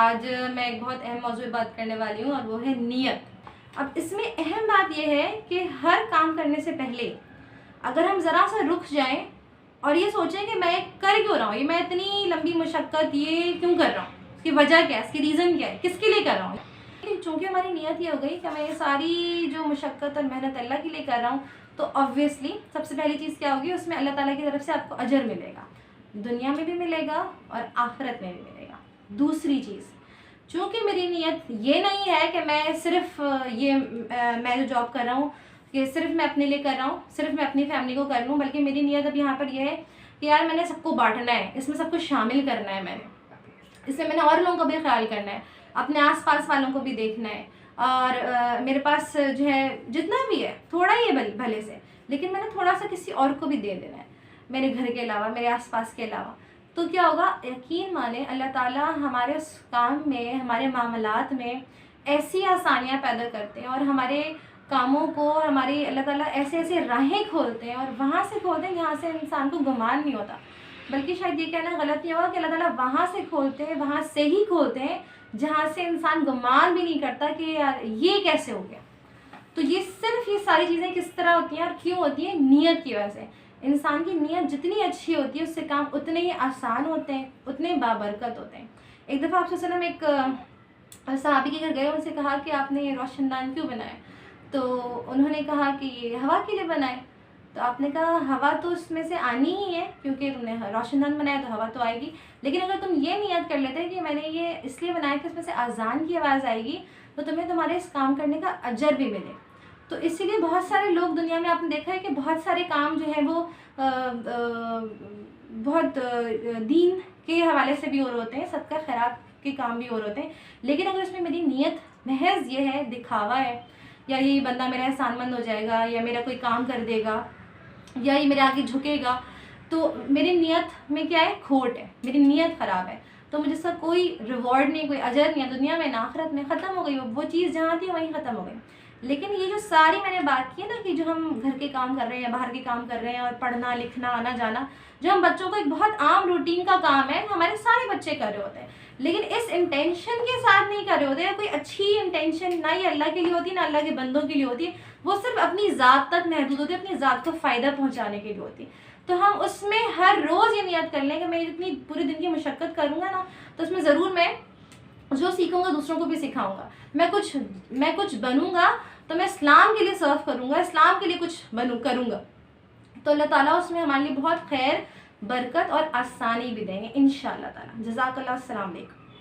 آج میں ایک بہت اہم موضوع پہ بات کرنے والی ہوں اور وہ ہے نیت۔ اب اس میں اہم بات یہ ہے کہ ہر کام کرنے سے پہلے اگر ہم ذرا سا رک جائیں اور یہ سوچیں کہ میں کر کیوں رہا ہوں، یہ میں اتنی لمبی مشقت یہ کیوں کر رہا ہوں، اس کی وجہ کیا ہے، اس کی ریزن کیا ہے، کس کے لیے کر رہا ہوں۔ چونکہ ہماری نیت یہ ہو گئی کہ میں یہ ساری جو مشقت اور محنت اللہ کے لیے کر رہا ہوں، تو آبویسلی سب سے پہلی چیز کیا ہوگی، اس میں اللہ تعالیٰ کی طرف سے آپ کو اجر ملے گا، دنیا میں بھی ملے گا اور آخرت میں بھی ملے گا۔ دوسری چیز، چونکہ میری نیت یہ نہیں ہے کہ میں صرف میں جو جاب کر رہا ہوں کہ صرف میں اپنے لیے کر رہا ہوں، صرف میں اپنی فیملی کو کر لوں، بلکہ میری نیت اب یہاں پر یہ ہے کہ یار میں نے سب کو بانٹنا ہے، اس میں سب کو شامل کرنا ہے، اس میں نے اور لوگوں کا بھی خیال کرنا ہے، اپنے آس پاس والوں کو بھی دیکھنا ہے، اور میرے پاس جو ہے جتنا بھی ہے تھوڑا ہی ہے بھلے سے، لیکن میں نے تھوڑا سا کسی اور کو بھی دے دینا ہے، میرے گھر کے علاوہ، میرے آس پاس کے علاوہ۔ تو کیا ہوگا، یقین مانیں اللہ تعالیٰ ہمارے اس کام میں، ہمارے معاملات میں ایسی آسانیاں پیدا کرتے ہیں، اور ہمارے کاموں کو ہماری اللہ تعالیٰ ایسے ایسے راہیں کھولتے ہیں، اور وہاں سے کھولتے ہیں جہاں سے انسان کو گمان نہیں ہوتا، بلکہ شاید یہ کہنا غلط نہیں ہوگا کہ اللہ تعالیٰ وہاں سے کھولتے ہیں، وہاں سے ہی کھولتے ہیں جہاں سے انسان گمان بھی نہیں کرتا کہ یار یہ کیسے ہو گیا۔ تو یہ ساری چیزیں کس طرح ہوتی ہیں اور کیوں ہوتی ہیں؟ نیت کی وجہ سے۔ انسان کی نیت جتنی اچھی ہوتی ہے اس سے کام اتنے ہی آسان ہوتے ہیں، اتنے بابرکت ہوتے ہیں۔ ایک دفعہ آپ صلی اللہ علیہ وسلم ایک صحابی کے گھر گئے، ان سے کہا کہ آپ نے یہ روشن دان کیوں بنائے؟ تو انہوں نے کہا کہ یہ ہوا کے لیے بنائے۔ تو آپ نے کہا ہوا تو اس میں سے آنی ہی ہے، کیونکہ تم نے روشن دان بنایا تو ہوا تو آئے گی، لیکن اگر تم یہ نیت کر لیتے کہ میں نے یہ اس لیے بنایا کہ اس میں سے اذان کی آواز آئے گی، تو تمہیں تمہارے اس کام کرنے کا اجر بھی ملے۔ تو اسی لیے بہت سارے لوگ دنیا میں آپ نے دیکھا ہے کہ بہت سارے کام جو ہیں وہ بہت دین کے حوالے سے بھی اور ہوتے ہیں، صدقہ خیرات کے کام بھی اور ہوتے ہیں، لیکن اگر اس میں میری نیت محض یہ ہے، دکھاوا ہے، یا یہ بندہ میرا احسان مند ہو جائے گا، یا میرا کوئی کام کر دے گا، یا یہ میرے آگے جھکے گا، تو میری نیت میں کیا ہے، کھوٹ ہے، میری نیت خراب ہے، تو مجھے اس کا کوئی ریوارڈ نہیں، کوئی اجر نہیں ہے، دنیا میں نہ آخرت میں، ختم ہو گئی وہ چیز، جہاں تھی وہیں ختم ہو گئی۔ لیکن یہ جو ساری میں نے بات کی ہے نا، کہ جو ہم گھر کے کام کر رہے ہیں یا باہر کے کام کر رہے ہیں، اور پڑھنا لکھنا آنا جانا، جو ہم بچوں کو ایک بہت عام روٹین کا کام ہے، ہمارے سارے بچے کر رہے ہوتے ہیں، لیکن اس انٹینشن کے ساتھ نہیں کر رہے ہوتے، کوئی اچھی انٹینشن نہ یہ اللہ کے لیے ہوتی ہے، نہ اللہ کے بندوں کے لیے ہوتی ہے، وہ صرف اپنی ذات تک محدود ہوتی ہے، اپنی ذات کو فائدہ پہنچانے کے لیے ہوتی ہے۔ تو ہم اس میں ہر روز یہ نیت کر لیں کہ میں اتنی پورے دن کی مشقت کروں گا نا، تو اس میں ضرور میں جو سیکھوں گا دوسروں کو بھی سکھاؤں گا، میں کچھ بنوں گا تو میں اسلام کے لیے سرو کروں گا، اسلام کے لیے کچھ کروں گا، تو اللہ تعالیٰ اس میں ہمارے لیے بہت خیر، برکت اور آسانی بھی دیں گے انشاءاللہ تعالیٰ۔ جزاک اللہ، السلام علیکم۔